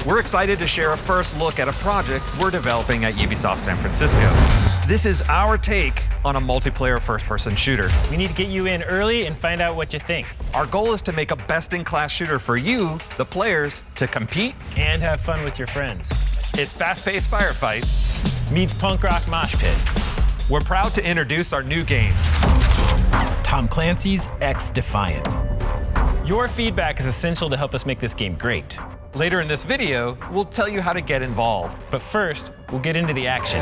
We're excited to share a first look at a project we're developing at Ubisoft San Francisco. This is our take on a multiplayer first-person shooter. We need to get you in early and find out what you think. Our goal is to make a best-in-class shooter for you, the players, to compete and have fun with your friends. It's fast-paced firefights meets punk rock mosh pit. We're proud to introduce our new game, Tom Clancy's XDefiant. Your feedback is essential to help us make this game great. Later in this video, we'll tell you how to get involved. But first, we'll get into the action.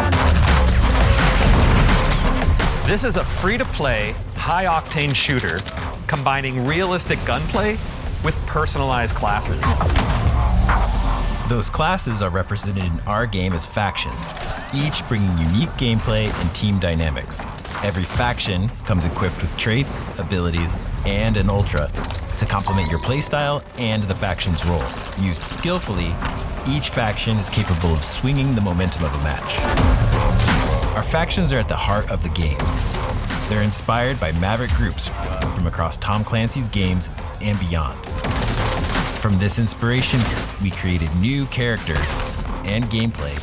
This is a free-to-play, high-octane shooter combining realistic gunplay with personalized classes. Those classes are represented in our game as factions, each bringing unique gameplay and team dynamics. Every faction comes equipped with traits, abilities, and an ultra to complement your playstyle and the faction's role. Used skillfully, each faction is capable of swinging the momentum of a match. Our factions are at the heart of the game. They're inspired by maverick groups from across Tom Clancy's games and beyond. From this inspiration, we created new characters and gameplay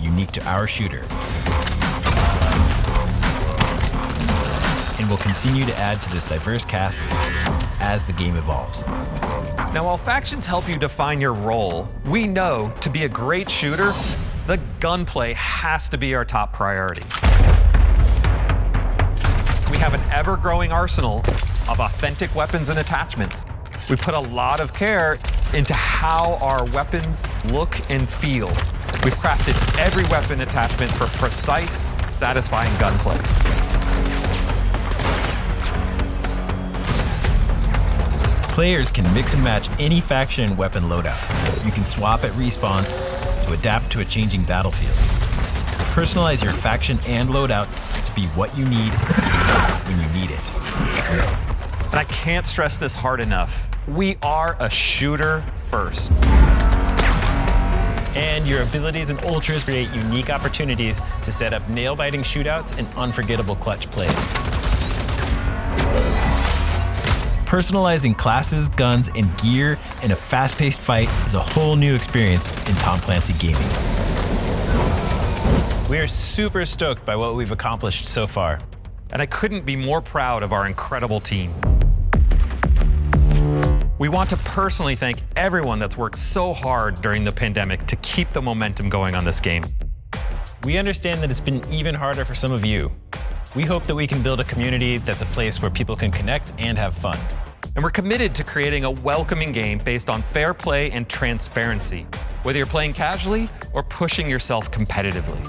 unique to our shooter. And we'll continue to add to this diverse cast as the game evolves. Now, while factions help you define your role, we know to be a great shooter, the gunplay has to be our top priority. We have an ever-growing arsenal of authentic weapons and attachments. We put a lot of care into how our weapons look and feel. We've crafted every weapon attachment for precise, satisfying gunplay. Players can mix and match any faction and weapon loadout. You can swap at respawn to adapt to a changing battlefield. Personalize your faction and loadout to be what you need when you need it. And I can't stress this hard enough. We are a shooter first. And your abilities and ultras create unique opportunities to set up nail-biting shootouts and unforgettable clutch plays. Personalizing classes, guns, and gear in a fast-paced fight is a whole new experience in Tom Clancy gaming. We are super stoked by what we've accomplished so far. And I couldn't be more proud of our incredible team. We want to personally thank everyone that's worked so hard during the pandemic to keep the momentum going on this game. We understand that it's been even harder for some of you. We hope that we can build a community that's a place where people can connect and have fun. And we're committed to creating a welcoming game based on fair play and transparency, whether you're playing casually or pushing yourself competitively.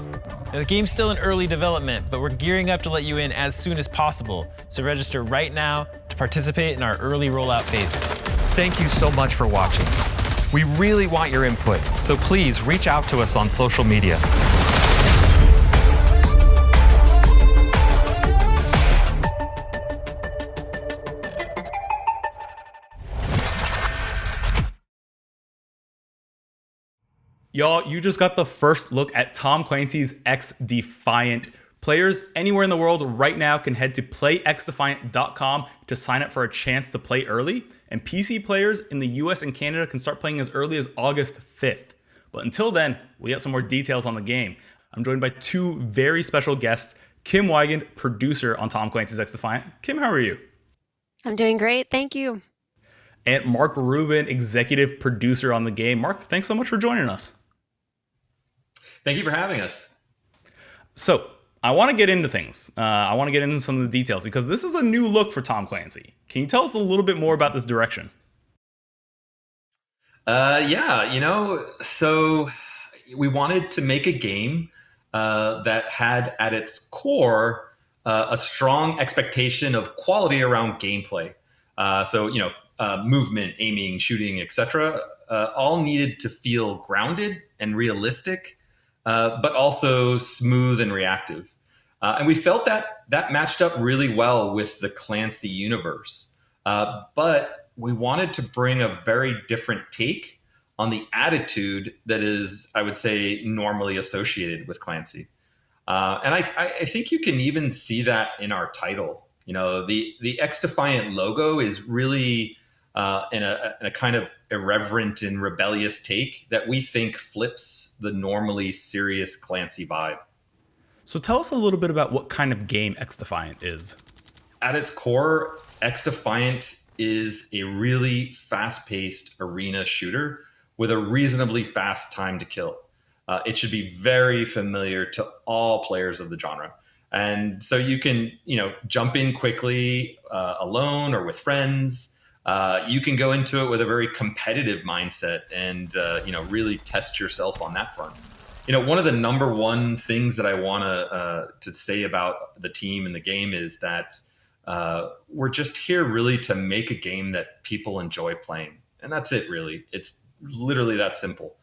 Now, the game's still in early development, but we're gearing up to let you in as soon as possible. So register right now to participate in our early rollout phases. Thank you so much for watching. We really want your input, so please reach out to us on social media. Y'all, you just got the first look at Tom Clancy's XDefiant. Players anywhere in the world right now can head to playxdefiant.com to sign up for a chance to play early. And PC players in the US and Canada can start playing as early as August 5th. But until then, we got some more details on the game. I'm joined by two very special guests, Kim Wigand, producer on Tom Clancy's XDefiant. Kim, how are you? I'm doing great, thank you. And Mark Rubin, executive producer on the game. Mark, thanks so much for joining us. Thank you for having us. So, I want to get into things. I want to get into some of the details because this is a new look for Tom Clancy. Can you tell us a little bit more about this direction? So we wanted to make a game that had at its core a strong expectation of quality around gameplay. Movement, aiming, shooting, etc. All needed to feel grounded and realistic, but also smooth and reactive. And we felt that matched up really well with the Clancy universe. But we wanted to bring a very different take on the attitude that is, I would say, normally associated with Clancy. And I think you can even see that in our title. You know, the XDefiant logo is really in a kind of irreverent and rebellious take that we think flips the normally serious Clancy vibe. So tell us a little bit about what kind of game XDefiant is. At its core, XDefiant is a really fast-paced arena shooter with a reasonably fast time to kill. It should be very familiar to all players of the genre. And so you can, jump in quickly alone or with friends. You can go into it with a very competitive mindset and, really test yourself on that front. One of the number one things that I want to say about the team and the game is that we're just here really to make a game that people enjoy playing. And that's it, really. It's literally that simple.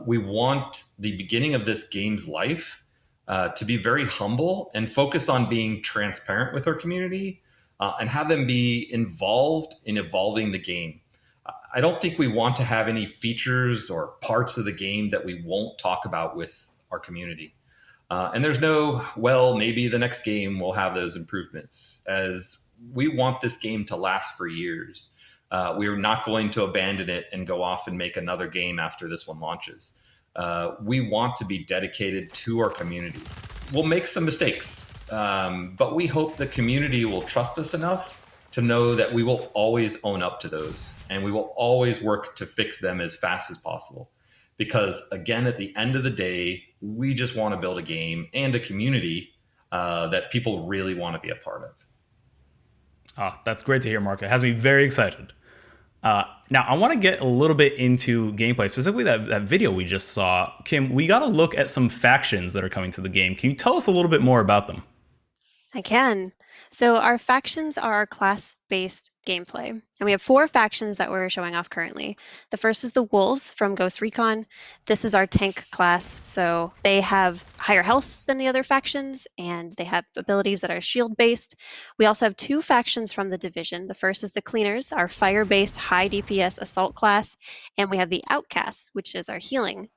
We want the beginning of this game's life to be very humble and focused on being transparent with our community and have them be involved in evolving the game. I don't think we want to have any features or parts of the game that we won't talk about with our community. And there's no, maybe the next game will have those improvements, as we want this game to last for years. We're not going to abandon it and go off and make another game after this one launches. We want to be dedicated to our community. We'll make some mistakes, but we hope the community will trust us enough to know that we will always own up to those, and we will always work to fix them as fast as possible. Because again, at the end of the day, we just want to build a game and a community that people really want to be a part of. Oh, that's great to hear, Mark. It has me very excited. Now, I want to get a little bit into gameplay, specifically that video we just saw. Kim, we got to look at some factions that are coming to the game. Can you tell us a little bit more about them? I can. So our factions are our class-based gameplay, and we have 4 factions that we're showing off currently. The first is the Wolves from Ghost Recon. This is our tank class, so they have higher health than the other factions, and they have abilities that are shield-based. We also have 2 factions from the Division. The first is the Cleaners, our fire-based high DPS assault class, and we have the Outcasts, which is our healing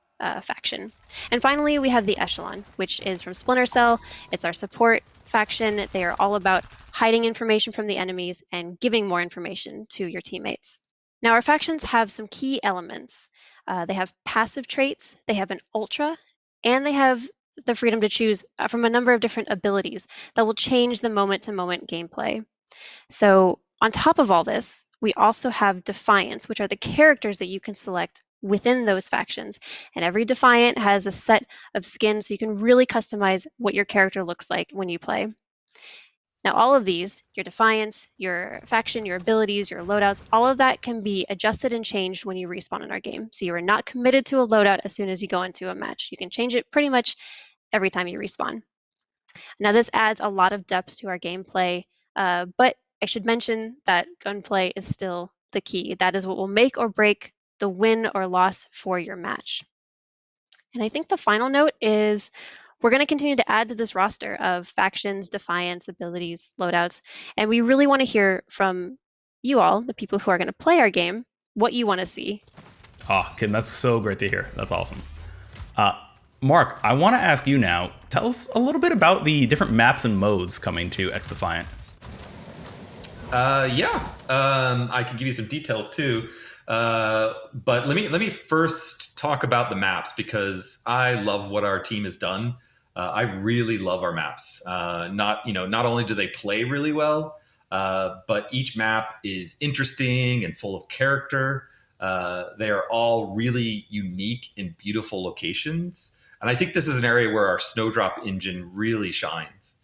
faction. And finally, we have the Echelon, which is from Splinter Cell. It's our support faction. They are all about hiding information from the enemies and giving more information to your teammates. Now, our factions have some key elements. They have passive traits, they have an ultra, and they have the freedom to choose from a number of different abilities that will change the moment-to-moment gameplay. So on top of all this, we also have Defiants, which are the characters that you can select within those factions. And every Defiant has a set of skins, so you can really customize what your character looks like when you play. Now, all of these, your Defiants, your faction, your abilities, your loadouts, all of that can be adjusted and changed when you respawn in our game. So you are not committed to a loadout as soon as you go into a match. You can change it pretty much every time you respawn. Now, this adds a lot of depth to our gameplay, but I should mention that gunplay is still the key. That is what will make or break the win or loss for your match. And I think the final note is we're going to continue to add to this roster of factions, Defiants, abilities, loadouts, and we really want to hear from you all, the people who are going to play our game, what you want to see. Oh, Kim, that's so great to hear. That's awesome. Mark, I want to ask you now, tell us a little bit about the different maps and modes coming to XDefiant. I can give you some details too. But let me first talk about the maps, because I love what our team has done. I really love our maps. Not only do they play really well, but each map is interesting and full of character. They are all really unique and beautiful locations. And I think this is an area where our Snowdrop engine really shines.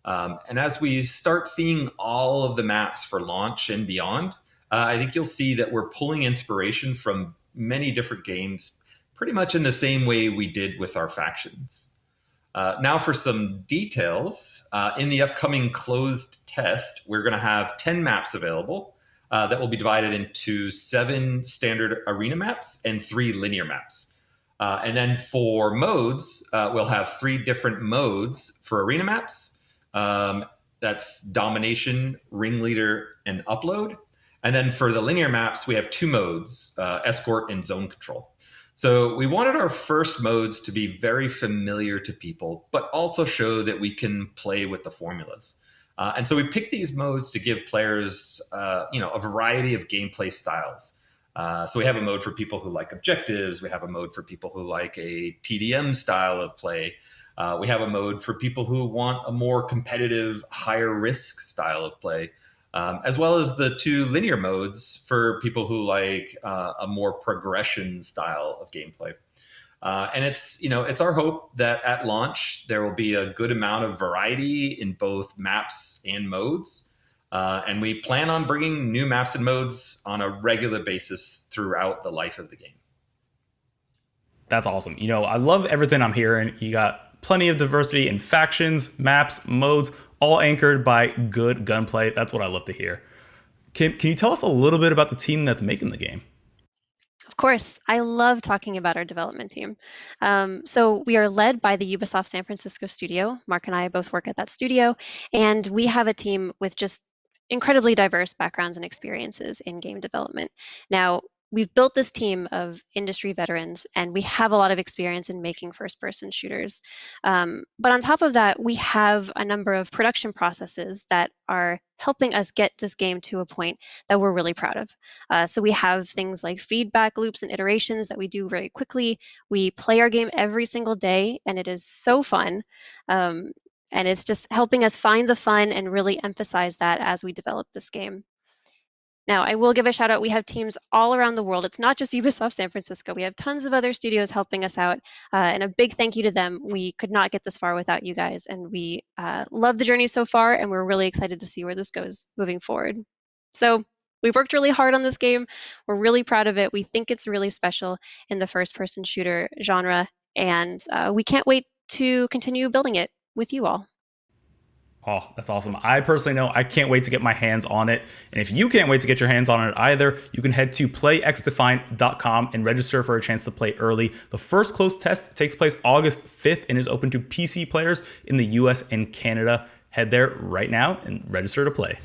And as we start seeing all of the maps for launch and beyond, I think you'll see that we're pulling inspiration from many different games, pretty much in the same way we did with our factions. Now for some details. In the upcoming closed test, we're going to have 10 maps available that will be divided into 7 standard arena maps and 3 linear maps. And then for modes, we'll have 3 different modes for arena maps. That's Domination, Ringleader, and Upload. And then for the linear maps, we have 2 modes, Escort and Zone Control. So we wanted our first modes to be very familiar to people, but also show that we can play with the formulas. And so we picked these modes to give players, a variety of gameplay styles. So we have a mode for people who like objectives. We have a mode for people who like a TDM style of play. We have a mode for people who want a more competitive, higher risk style of play, as well as the 2 linear modes for people who like a more progression style of gameplay. And it's our hope that at launch, there will be a good amount of variety in both maps and modes. And we plan on bringing new maps and modes on a regular basis throughout the life of the game. That's awesome. I love everything I'm hearing. You got plenty of diversity in factions, maps, modes, all anchored by good gunplay. That's what I love to hear. Can you tell us a little bit about the team that's making the game? Of course, I love talking about our development team. So we are led by the Ubisoft San Francisco studio. Mark and I both work at that studio, and we have a team with just incredibly diverse backgrounds and experiences in game development. Now, we've built this team of industry veterans, and we have a lot of experience in making first-person shooters. But on top of that, we have a number of production processes that are helping us get this game to a point that we're really proud of. So we have things like feedback loops and iterations that we do very quickly. We play our game every single day, and it is so fun. And it's just helping us find the fun and really emphasize that as we develop this game. Now, I will give a shout out. We have teams all around the world. It's not just Ubisoft San Francisco. We have tons of other studios helping us out. And a big thank you to them. We could not get this far without you guys. And we love the journey so far. And we're really excited to see where this goes moving forward. So we've worked really hard on this game. We're really proud of it. We think it's really special in the first-person shooter genre. And we can't wait to continue building it with you all. Oh, that's awesome. I personally know I can't wait to get my hands on it. And if you can't wait to get your hands on it either, you can head to PlayXDefiant.com and register for a chance to play early. The first closed test takes place August 5th and is open to PC players in the US and Canada. Head there right now and register to play.